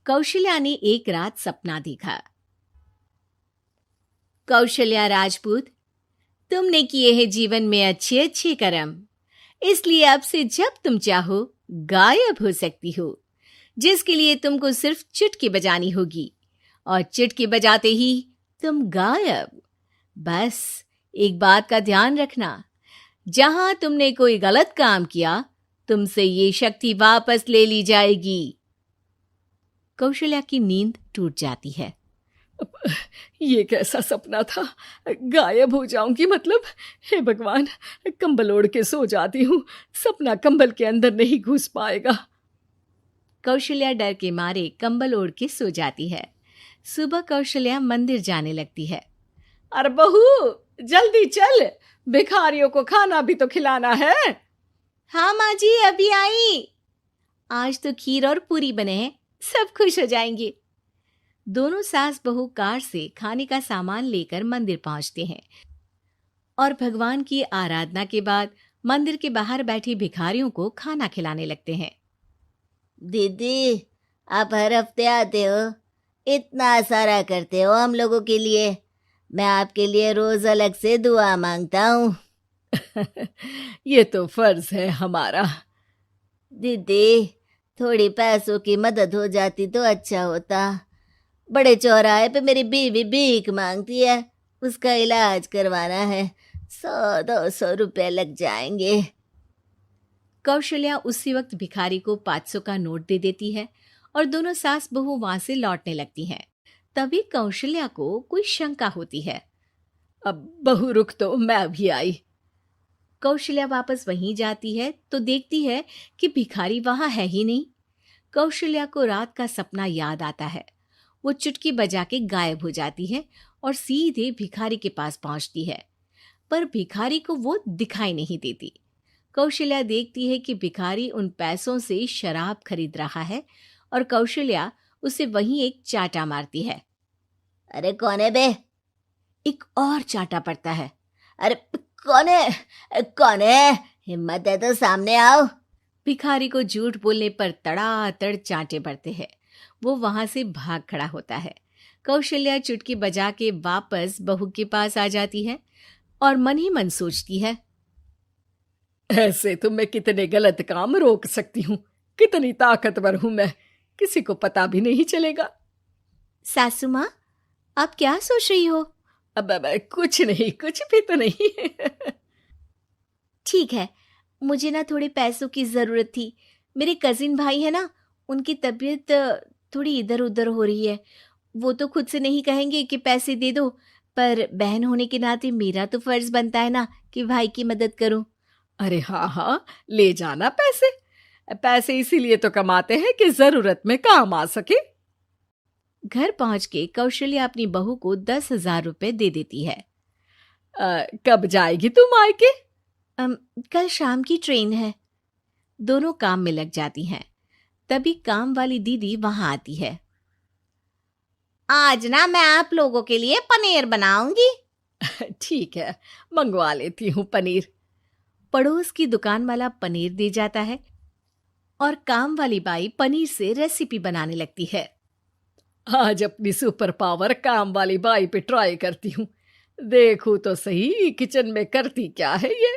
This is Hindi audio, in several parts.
कौशल्या ने एक रात सपना देखा। कौशल्या राजपूत, तुमने किए हैं जीवन में अच्छे अच्छे कर्म, इसलिए अब से जब तुम चाहो गायब हो सकती हो, जिसके लिए तुमको सिर्फ चुटकी बजानी होगी और चुटकी बजाते ही तुम गायब। बस एक बात का ध्यान रखना, जहां तुमने कोई गलत काम किया तुमसे ये शक्ति वापस ले ली जाएगी। कौशल्या की नींद टूट जाती है। ये कैसा सपना था? गायब हो जाऊंगी मतलब? हे भगवान, कंबल ओढ़ के सो जाती हूँ, सपना कंबल के अंदर नहीं घुस पाएगा। कौशल्या डर के मारे कंबल ओढ़ के सो जाती है। सुबह कौशल्या मंदिर जाने लगती है। अरे बहू, जल्दी चल, भिखारियों को खाना भी तो खिलाना है। हाँ माँ जी, अभी आई। आज तो खीर और पूरी बने हैं, सब खुश हो जाएंगे। दोनों सास बहू कार से खाने का सामान लेकर मंदिर पहुंचते हैं और भगवान की आराधना के बाद मंदिर के बाहर बैठे भिखारियों को खाना खिलाने लगते हैं। दीदी, आप हर हफ्ते आते हो, इतना सारा करते हो हम लोगों के लिए। मैं आपके लिए रोज अलग से दुआ मांगता हूँ। ये तो फर्ज है हमारा। दीदी, थोड़ी पैसों की मदद हो जाती तो अच्छा होता। बड़े चौराहे पे मेरी बीवी भीख मांगती है, उसका इलाज करवाना है, 100-200 रुपए लग जाएंगे। कौशल्या उसी वक्त भिखारी को 500 का नोट दे देती है और दोनों सास बहू वहां से लौटने लगती हैं। तभी कौशल्या को कोई शंका होती है। अब बहू रुक, तो मैं अभी आई। कौशल्या वापस वहीं जाती है तो देखती है कि भिखारी वहां है ही नहीं। कौशल्या को रात का सपना याद आता है। वो चुटकी बजा के गायब हो जाती है और सीधे भिखारी के पास पहुंचती है, पर भिखारी को वो दिखाई नहीं देती। कौशल्या देखती है कि भिखारी उन पैसों से शराब खरीद रहा है और कौशल्या उसे वहीं एक चाटा मारती है। अरे कौन है बे? एक और चाटा पड़ता है। अरे कौन है? कौन है? हिम्मत है तो सामने आओ। भिखारी को झूठ बोलने पर तड़ातड़ चांटे पड़ते हैं। वो वहां से भाग खड़ा होता है। कौशल्या चुटकी बजा के वापस बहू के पास आ जाती है और मन ही मन सोचती है, ऐसे तो मैं कितने गलत काम रोक सकती हूँ, कितनी ताकतवर हूँ मैं, किसी को पता भी नहीं चलेगा। सासू माँ, आप क्या सोच रही हो? अब कुछ नहीं, कुछ भी तो नहीं। ठीक है, मुझे ना थोड़े पैसों की जरूरत थी। मेरे कजिन भाई है ना, उनकी तबीयत थोड़ी इधर उधर हो रही है। वो तो खुद से नहीं कहेंगे कि पैसे दे दो, पर बहन होने के नाते मेरा तो फर्ज बनता है ना कि भाई की मदद करूं। अरे हाँ हाँ, ले जाना पैसे। पैसे इसीलिए तो कमाते हैं कि जरूरत में काम आ सके। घर पहुंच के कौशल्या अपनी बहू को 10,000 रुपए दे देती है। कब जाएगी तू मायके? कल शाम की ट्रेन है। दोनों काम में लग जाती हैं। तभी काम वाली दीदी वहां आती है। आज ना मैं आप लोगों के लिए पनीर बनाऊंगी। ठीक है, मंगवा लेती हूँ पनीर। पड़ोस की दुकान वाला पनीर दे जाता है और काम वाली बाई पनीर से रेसिपी बनाने लगती है। आज अपनी सुपर पावर काम वाली बाई पे ट्राई करती हूँ, देखूं तो सही किचन में करती क्या है ये।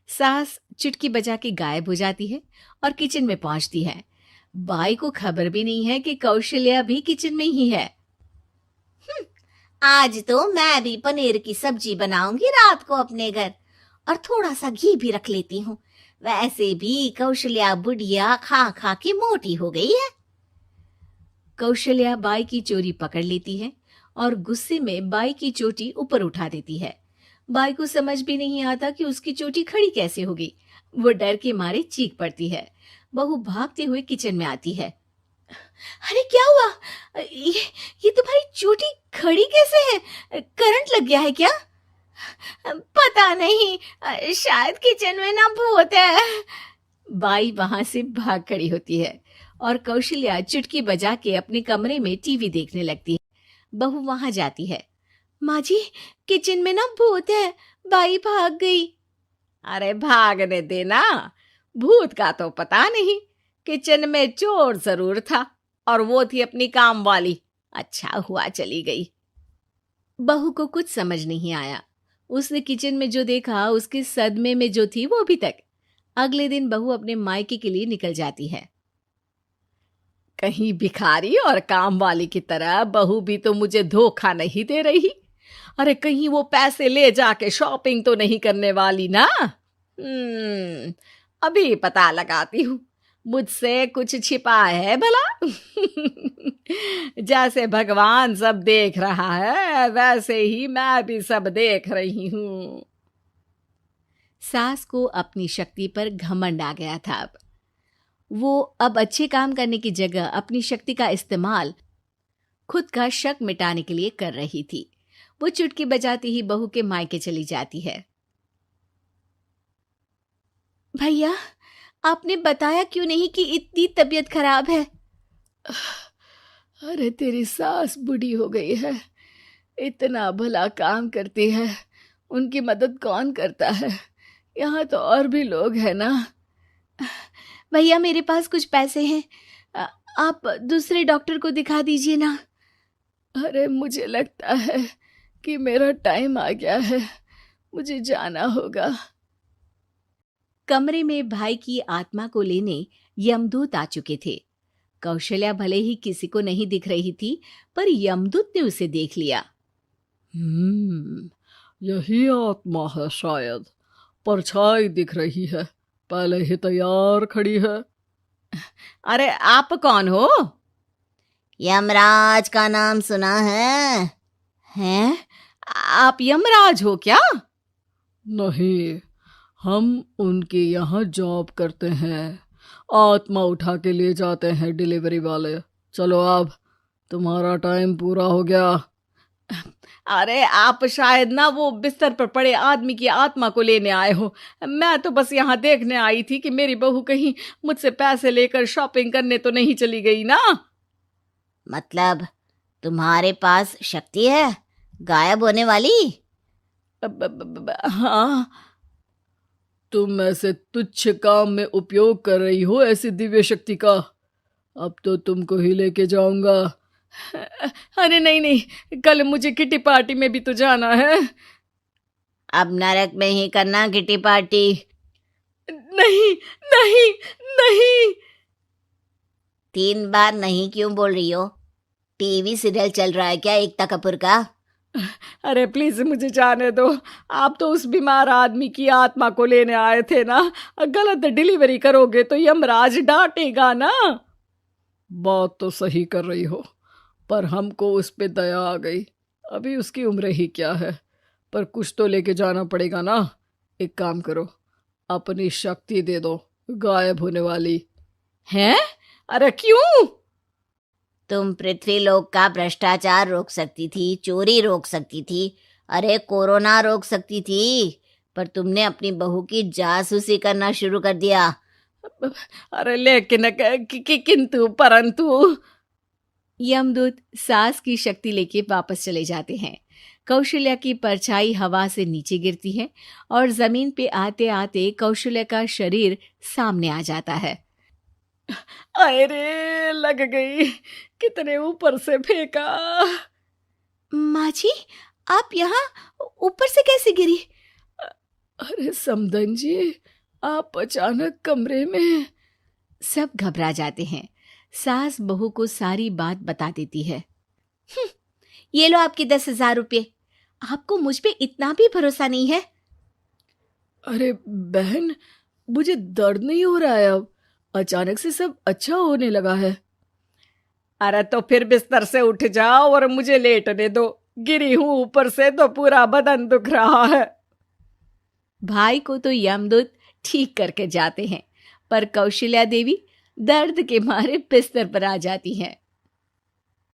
सास चुटकी बजा के गायब हो जाती है और किचन में पहुंचती है। बाई को खबर भी नहीं है कि कौशल्या भी किचन में ही है। आज तो मैं भी पनीर की सब्जी बनाऊंगी रात को अपने घर, और थोड़ा सा घी भी रख लेती हूँ। वैसे भी कौशल्या बुढ़िया खा खा के मोटी हो गई है। कौशल्या बाई की चोरी पकड़ लेती है और गुस्से में बाई की चोटी ऊपर उठा देती है। बाई को समझ भी नहीं आता कि उसकी चोटी खड़ी कैसे होगी। वो डर के मारे चीख पड़ती है। बहू भागते हुए किचन में आती है। अरे क्या हुआ? ये तुम्हारी चोटी खड़ी कैसे है? करंट लग गया है क्या? पता नहीं, शायद किचन में ना भूत है। बाई वहां से भाग खड़ी होती है और कौशल्या चुटकी बजा के अपने कमरे में टीवी देखने लगती है। बहू वहां जाती है। माँ जी, किचन में ना भूत है, बाई भाग गई। अरे भागने देना, भूत का तो पता नहीं, किचन में चोर जरूर था और वो थी अपनी काम वाली। अच्छा हुआ चली गई। बहू को कुछ समझ नहीं आया। उसने किचन में जो देखा उसके सदमे में जो थी वो अभी तक। अगले दिन बहू अपने मायके के लिए निकल जाती है। कहीं भिखारी और काम वाली की तरह बहू भी तो मुझे धोखा नहीं दे रही। अरे कहीं वो पैसे ले जाके शॉपिंग तो नहीं करने वाली ना। अभी पता लगाती हूँ, मुझसे कुछ छिपा है भला। जैसे भगवान सब देख रहा है वैसे ही मैं भी सब देख रही हूँ। सास को अपनी शक्ति पर घमंड आ गया था। वो अब अच्छे काम करने की जगह अपनी शक्ति का इस्तेमाल खुद का शक मिटाने के लिए कर रही थी। वो चुटकी बजाती ही बहू के मायके चली जाती है। भैया, आपने बताया क्यों नहीं कि इतनी तबीयत खराब है? अरे तेरी सास बूढ़ी हो गई है, इतना भला काम करती है, उनकी मदद कौन करता है? यहाँ तो और भी लोग हैं ना। भैया, मेरे पास कुछ पैसे हैं, आप दूसरे डॉक्टर को दिखा दीजिए ना। अरे मुझे लगता है कि मेरा टाइम आ गया है, मुझे जाना होगा। कमरे में भाई की आत्मा को लेने यमदूत आ चुके थे। कौशल्या भले ही किसी को नहीं दिख रही थी, पर यमदूत ने उसे देख लिया। यही आत्मा है शायद, परछाई दिख रही है, पहले ही तैयार खड़ी है। अरे आप कौन हो? यमराज का नाम सुना है? हैं? आप यमराज हो क्या? नहीं, हम उनके यहाँ जॉब करते हैं, आत्मा उठा के ले जाते हैं डिलीवरी वाले। चलो अब तुम्हारा टाइम पूरा हो गया। अरे आप शायद ना वो बिस्तर पर पड़े आदमी की आत्मा को लेने आए हो। मैं तो बस यहाँ देखने आई थी कि मेरी बहू कहीं मुझसे पैसे लेकर शॉपिंग करने तो नहीं चली गई ना। मतलब तुम्हारे पास शक्ति है गायब होने वाली? हाँ। तुम ऐसे तुच्छ काम में उपयोग कर रही हो ऐसी दिव्य शक्ति का। अब तो तुमको ही लेके जाऊंगा। अरे नहीं, कल मुझे किटी पार्टी में भी तो जाना है। अब नरक में ही करना किटी पार्टी। नहीं नहीं नहीं। 3 बार नहीं क्यों बोल रही हो? टीवी सीरियल चल रहा है क्या एकता कपूर का? अरे प्लीज मुझे जाने दो। आप तो उस बीमार आदमी की आत्मा को लेने आए थे ना। गलत डिलीवरी करोगे तो यमराज डांटेगा ना। बात तो सही कर रही हो, पर हमको उस पे दया आ गई। अभी उसकी उम्र ही क्या है, पर कुछ तो लेके जाना पड़ेगा ना। एक काम करो, अपनी शक्ति दे दो, गायब होने वाली। हैं? अरे क्यों? तुम पृथ्वी लोक का भ्रष्टाचार रोक सकती थी, चोरी रोक सकती थी, अरे कोरोना रोक सकती थी, पर तुमने अपनी बहू की जासूसी करना शुरू कर दिया। अरे लेकिन किंतु परंतु। यमदूत सास की शक्ति लेके वापस चले जाते हैं। कौशल्या की परछाई हवा से नीचे गिरती है और जमीन पे आते आते कौशल्या का शरीर सामने आ जाता है। अरे लग गई, कितने ऊपर से फेंका। माँ जी, आप यहाँ ऊपर से कैसे गिरी? अरे समधन जी, आप अचानक कमरे में। सब घबरा जाते हैं। सास बहू को सारी बात बता देती है। ये लो आपके 10,000 रुपये। आपको मुझ पे इतना भी भरोसा नहीं है? अरे बहन, मुझे दर्द नहीं हो रहा है, अब अचानक से सब अच्छा होने लगा है। अरे तो फिर बिस्तर से उठ जाओ और मुझे लेटने दो। गिरी हूं ऊपर से तो पूरा बदन दुख रहा है। भाई को तो यमदूत ठीक करके जाते हैं, पर कौशल्या देवी दर्द के मारे बिस्तर पर आ जाती हैं।